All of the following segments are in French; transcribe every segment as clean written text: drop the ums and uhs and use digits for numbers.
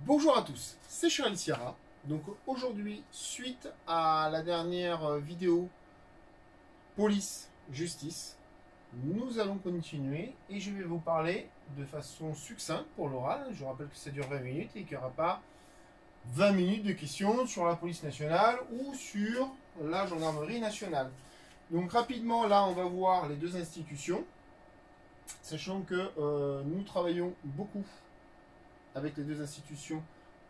Bonjour à tous, c'est Charles Sierra. Donc aujourd'hui, suite à la dernière vidéo police, justice, nous allons continuer et je vais vous parler de façon succincte pour l'oral. Je rappelle que ça dure 20 minutes et qu'il n'y aura pas 20 minutes de questions sur la police nationale ou sur la gendarmerie nationale. Donc rapidement, là, on va voir les deux institutions, sachant que nous travaillons beaucoup avec les deux institutions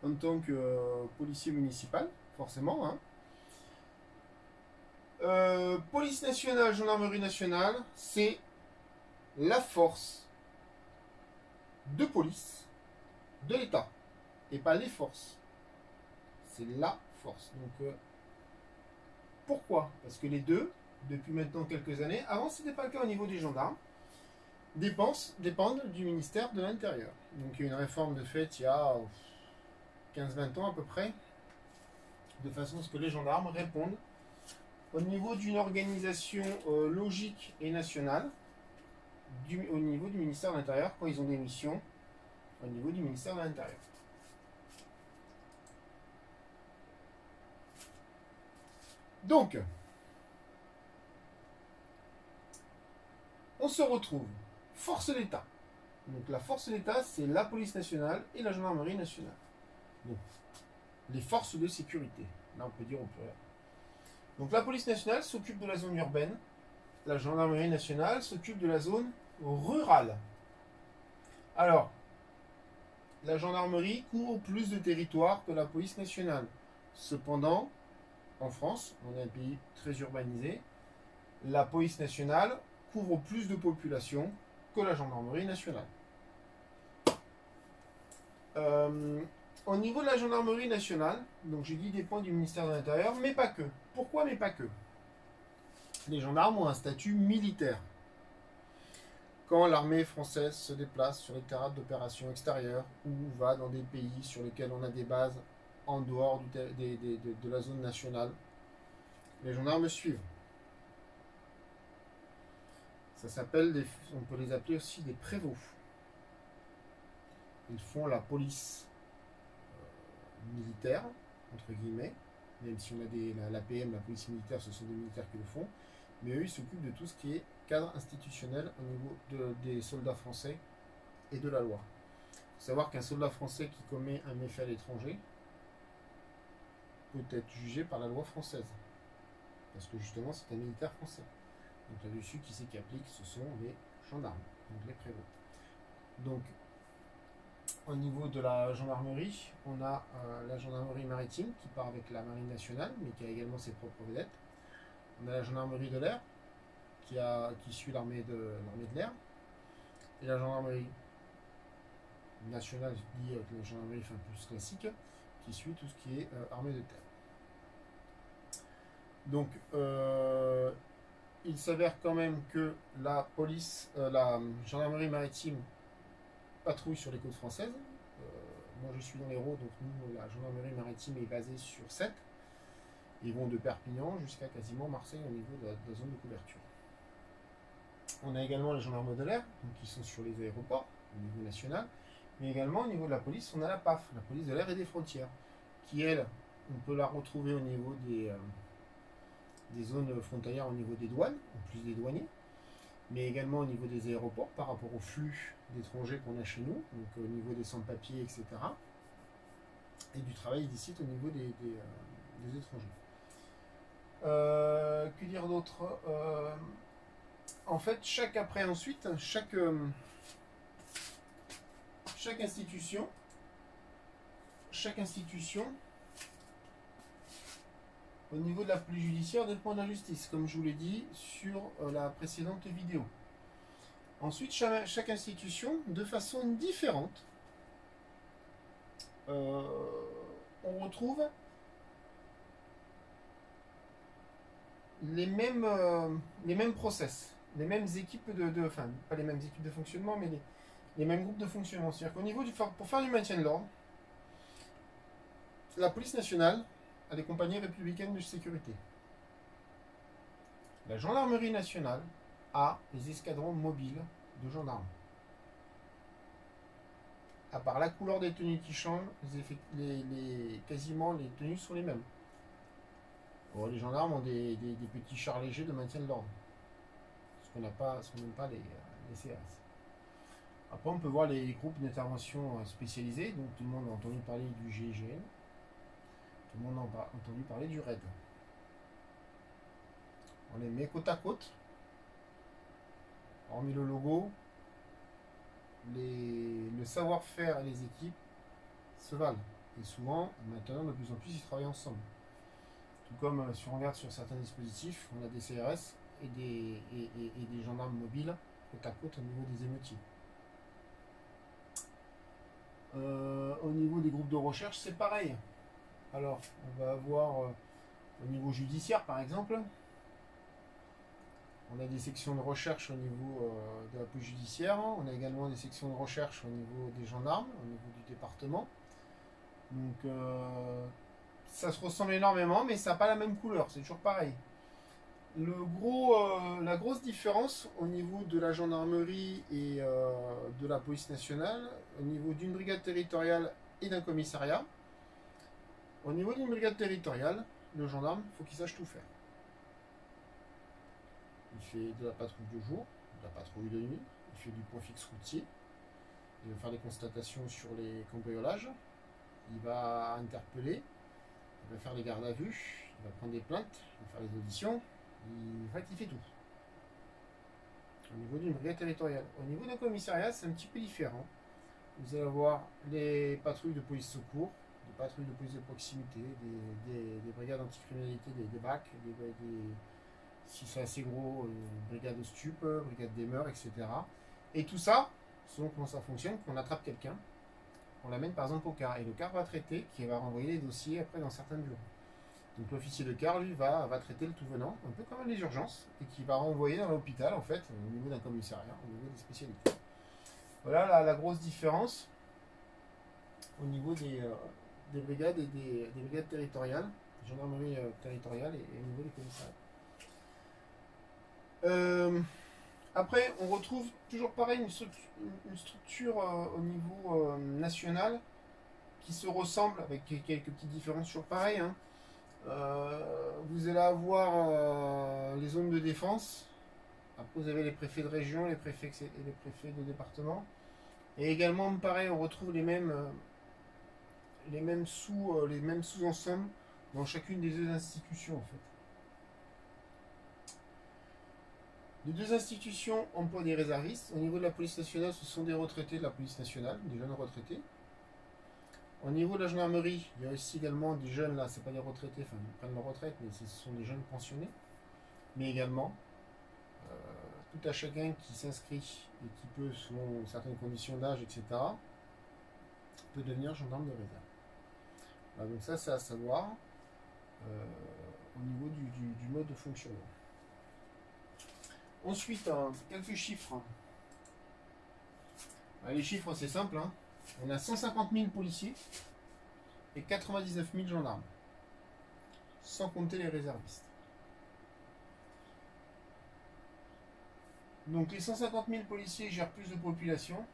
en tant que policier municipal, forcément. Hein. Police nationale, gendarmerie nationale, c'est la force de police de l'État, et pas les forces. C'est la force. Donc, pourquoi? Parce que les deux, depuis maintenant quelques années, avant ce n'était pas le cas au niveau des gendarmes, dépendent du ministère de l'Intérieur. Donc il y a eu une réforme de fait il y a 15-20 ans à peu près, de façon à ce que les gendarmes répondent au niveau d'une organisation logique et nationale, au niveau du ministère de l'Intérieur, quand ils ont des missions au niveau du ministère de l'Intérieur. Donc, on se retrouve, force de l'État. Donc la force de l'État, c'est la police nationale et la gendarmerie nationale. Donc, les forces de sécurité. Là, on peut dire au pluriel. Donc la police nationale s'occupe de la zone urbaine, la gendarmerie nationale s'occupe de la zone rurale. Alors, la gendarmerie couvre plus de territoire que la police nationale. Cependant, en France, on est un pays très urbanisé, la police nationale couvre plus de population que la gendarmerie nationale. Au niveau de la gendarmerie nationale, donc j'ai dit des points du ministère de l'Intérieur, mais pas que. Pourquoi mais pas que? Les gendarmes ont un statut militaire. Quand l'armée française se déplace sur les théâtres d'opérations extérieures ou va dans des pays sur lesquels on a des bases en dehors de la zone nationale, les gendarmes suivent. Ça s'appelle, on peut les appeler aussi des prévôts. Ils font la police militaire, entre guillemets, même si on a l'APM, la police militaire, ce sont des militaires qui le font, mais eux, ils s'occupent de tout ce qui est cadre institutionnel au niveau des soldats français et de la loi. Il faut savoir qu'un soldat français qui commet un méfait à l'étranger peut être jugé par la loi française, parce que justement, c'est un militaire français. Donc là-dessus, qui c'est qui applique? Ce sont les gendarmes, donc les prévôts. Donc, au niveau de la gendarmerie, on a la gendarmerie maritime qui part avec la marine nationale, mais qui a également ses propres vedettes. On a la gendarmerie de l'air qui suit l'armée de l'air. Et la gendarmerie nationale, je dis la gendarmerie plus classique, qui suit tout ce qui est armée de terre. Donc, il s'avère quand même que la gendarmerie maritime patrouille sur les côtes françaises. Moi je suis dans l'Hérault, donc nous, la gendarmerie maritime est basée sur 7. Ils vont de Perpignan jusqu'à quasiment Marseille au niveau de la zone de couverture. On a également les gendarmes de l'air, qui sont sur les aéroports au niveau national, mais également au niveau de la police, on a la PAF, la police de l'air et des frontières, qui elle, on peut la retrouver au niveau des zones frontalières, au niveau des douanes, en plus des douaniers, mais également au niveau des aéroports par rapport au flux d'étrangers qu'on a chez nous, donc au niveau des sans-papiers, etc. Et du travail illicite au niveau des étrangers. Que dire d'autre? En fait, chaque institution, au niveau de la police judiciaire, dépend de la justice, comme je vous l'ai dit sur la précédente vidéo. Ensuite, chaque institution, de façon différente, on retrouve les mêmes process, les mêmes équipes enfin, pas les mêmes équipes de fonctionnement, mais les mêmes groupes de fonctionnement. C'est-à-dire qu'au niveau pour faire du maintien de l'ordre, la police nationale a des compagnies républicaines de sécurité. La gendarmerie nationale a les escadrons mobiles de gendarmes. à part la couleur des tenues qui changent, quasiment les tenues sont les mêmes. Bon, les gendarmes ont des petits chars légers de maintien de l'ordre. Ce qu'on n'aime pas les CRS. Après, on peut voir les groupes d'intervention spécialisés. Donc, tout le monde a entendu parler du GIGN. Tout le monde a entendu parler du RAID. On les met côte à côte. Hormis le logo, le savoir-faire et les équipes se valent. Et souvent, maintenant, de plus en plus, ils travaillent ensemble. Tout comme si on regarde sur certains dispositifs, on a des CRS et des gendarmes mobiles côte à côte au niveau des émeutiers. Au niveau des groupes de recherche, c'est pareil. Alors, on va avoir au niveau judiciaire, par exemple, on a des sections de recherche au niveau de la police judiciaire. On a également des sections de recherche au niveau des gendarmes, au niveau du département. Donc, ça se ressemble énormément, mais ça n'a pas la même couleur. C'est toujours pareil. La grosse différence au niveau de la gendarmerie et de la police nationale, au niveau d'une brigade territoriale et d'un commissariat, au niveau d'une brigade territoriale, le gendarme, il faut qu'il sache tout faire. Il fait de la patrouille de jour, de la patrouille de nuit, il fait du point fixe routier, il va faire des constatations sur les cambriolages, il va interpeller, il va faire des gardes à vue, il va prendre des plaintes, il va faire des auditions, il fait tout. Au niveau d'une brigade territoriale. Au niveau d'un commissariat, c'est un petit peu différent. Vous allez avoir les patrouilles de police secours, des patrouilles de police de proximité, des brigades anticriminalité, des BAC, si c'est assez gros, brigade de stup, brigade des mœurs, etc. Et tout ça, selon comment ça fonctionne, qu'on attrape quelqu'un, on l'amène par exemple au car. Et le car va traiter, qui va renvoyer les dossiers après dans certains bureaux. Donc l'officier de car, lui, va traiter le tout venant, un peu comme les urgences, et qui va renvoyer dans l'hôpital, en fait, au niveau d'un commissariat, au niveau des spécialités. Voilà la grosse différence au niveau des brigades et des brigades territoriales, gendarmerie territoriale et au niveau des commissariats. Après, on retrouve toujours pareil une structure au niveau national qui se ressemble avec quelques petites différences, toujours pareil. Hein. Vous allez avoir les zones de défense. Après, vous avez les préfets de région, les préfets de département. Et également, pareil, on retrouve les mêmes sous-ensembles dans chacune des deux institutions, en fait. Les deux institutions emploient des réservistes. Au niveau de la police nationale, ce sont des retraités de la police nationale, des jeunes retraités. Au niveau de la gendarmerie, il y a aussi également des jeunes, là, c'est pas des retraités, enfin ils prennent leur retraite, mais ce sont des jeunes pensionnés. Mais également, tout à chacun qui s'inscrit et qui peut, selon certaines conditions d'âge, etc., peut devenir gendarme de réserve. Voilà, donc ça, c'est à savoir au niveau du mode de fonctionnement. Ensuite, quelques chiffres. Les chiffres, c'est simple. Hein. On a 150 000 policiers et 99 000 gendarmes, sans compter les réservistes. Donc les 150 000 policiers gèrent plus de population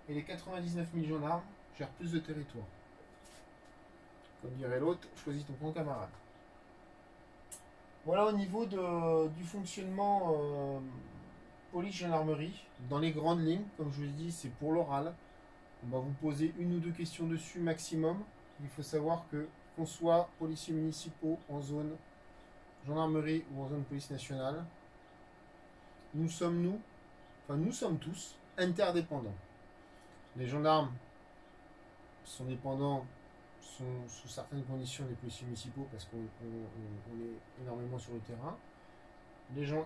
et les 99 000 gendarmes gèrent plus de territoire. Comme dirait l'autre, choisis ton camp camarade. Voilà au niveau du fonctionnement police-gendarmerie. Dans les grandes lignes, comme je vous l'ai dit, c'est pour l'oral. On va vous poser une ou deux questions dessus maximum. Il faut savoir que qu'on soit policiers municipaux en zone gendarmerie ou en zone police nationale, nous sommes tous interdépendants. Les gendarmes sont dépendants sous certaines conditions des policiers municipaux parce qu'on est énormément sur le terrain.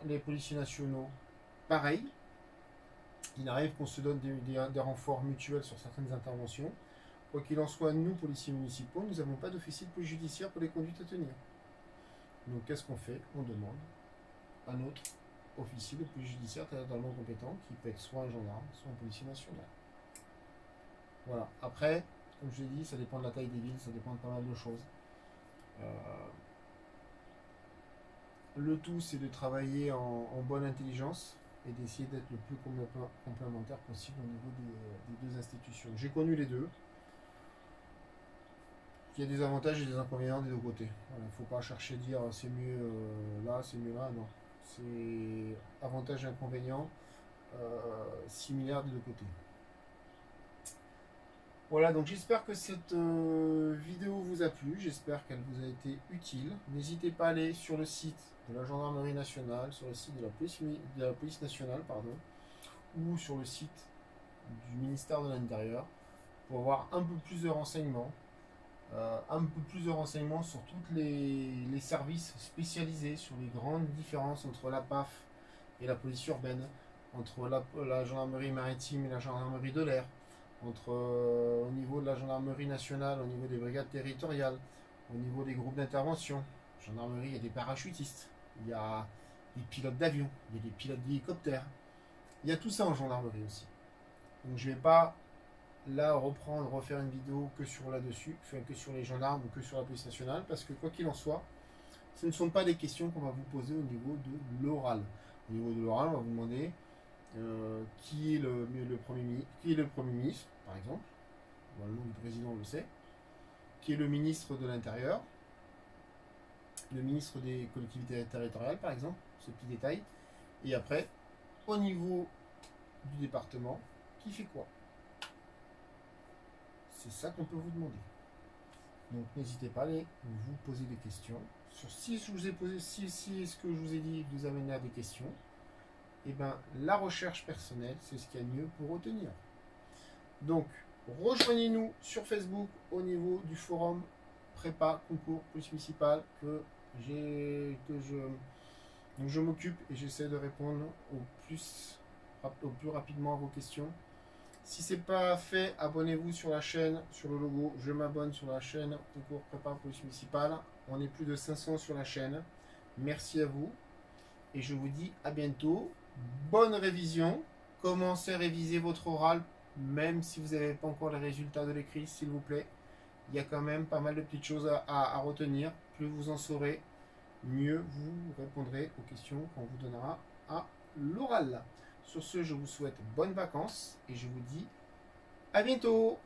Les policiers nationaux, pareil. Il arrive qu'on se donne des renforts mutuels sur certaines interventions. Quoi qu'il en soit, nous, policiers municipaux, nous n'avons pas d'officier de police judiciaire pour les conduites à tenir. Donc qu'est-ce qu'on fait? On demande un autre officier de police judiciaire totalement compétent, qui peut être soit un gendarme, soit un policier national. Voilà. Après, comme je l'ai dit, ça dépend de la taille des villes, ça dépend de pas mal de choses. Le tout, c'est de travailler en bonne intelligence et d'essayer d'être le plus complémentaire possible au niveau des deux institutions. J'ai connu les deux. Il y a des avantages et des inconvénients des deux côtés. Il ne faut pas chercher à dire c'est mieux là, c'est mieux là, non. C'est avantages et inconvénients similaires des deux côtés. Voilà, donc j'espère que cette vidéo vous a plu, j'espère qu'elle vous a été utile. N'hésitez pas à aller sur le site de la Gendarmerie nationale, sur le site de la police nationale, pardon, ou sur le site du ministère de l'Intérieur pour avoir un peu plus de renseignements. Sur tous les services spécialisés, sur les grandes différences entre la PAF et la police urbaine, entre la gendarmerie maritime et la gendarmerie de l'air, entre au niveau de la gendarmerie nationale, au niveau des brigades territoriales, au niveau des groupes d'intervention. Gendarmerie, il y a des parachutistes, il y a des pilotes d'avion, il y a des pilotes d'hélicoptères. Il y a tout ça en gendarmerie aussi. Donc je ne vais pas là refaire une vidéo que sur là-dessus, que sur les gendarmes ou que sur la police nationale, parce que quoi qu'il en soit, ce ne sont pas des questions qu'on va vous poser au niveau de l'oral. Au niveau de l'oral, on va vous demander qui est le Premier ministre, par exemple, le nom du président on le sait, qui est le ministre de l'Intérieur, le ministre des collectivités territoriales, par exemple, ce petit détail, et après, au niveau du département, qui fait quoi? C'est ça qu'on peut vous demander. Donc n'hésitez pas à aller vous poser des questions. Si ce que je vous ai dit vous amène à des questions, et bien la recherche personnelle, c'est ce qu'il y a de mieux pour retenir. Donc rejoignez-nous sur Facebook au niveau du forum prépa concours police municipale dont je m'occupe et j'essaie de répondre au plus rapidement à vos questions. Si ce n'est pas fait, abonnez-vous sur la chaîne, sur le logo. Je m'abonne sur la chaîne Concours Prépa Police Municipale. On est plus de 500 sur la chaîne. Merci à vous. Et je vous dis à bientôt. Bonne révision. Commencez à réviser votre oral, même si vous n'avez pas encore les résultats de l'écrit, s'il vous plaît. Il y a quand même pas mal de petites choses à retenir. Plus vous en saurez, mieux vous répondrez aux questions qu'on vous donnera à l'oral. Sur ce, je vous souhaite bonnes vacances et je vous dis à bientôt.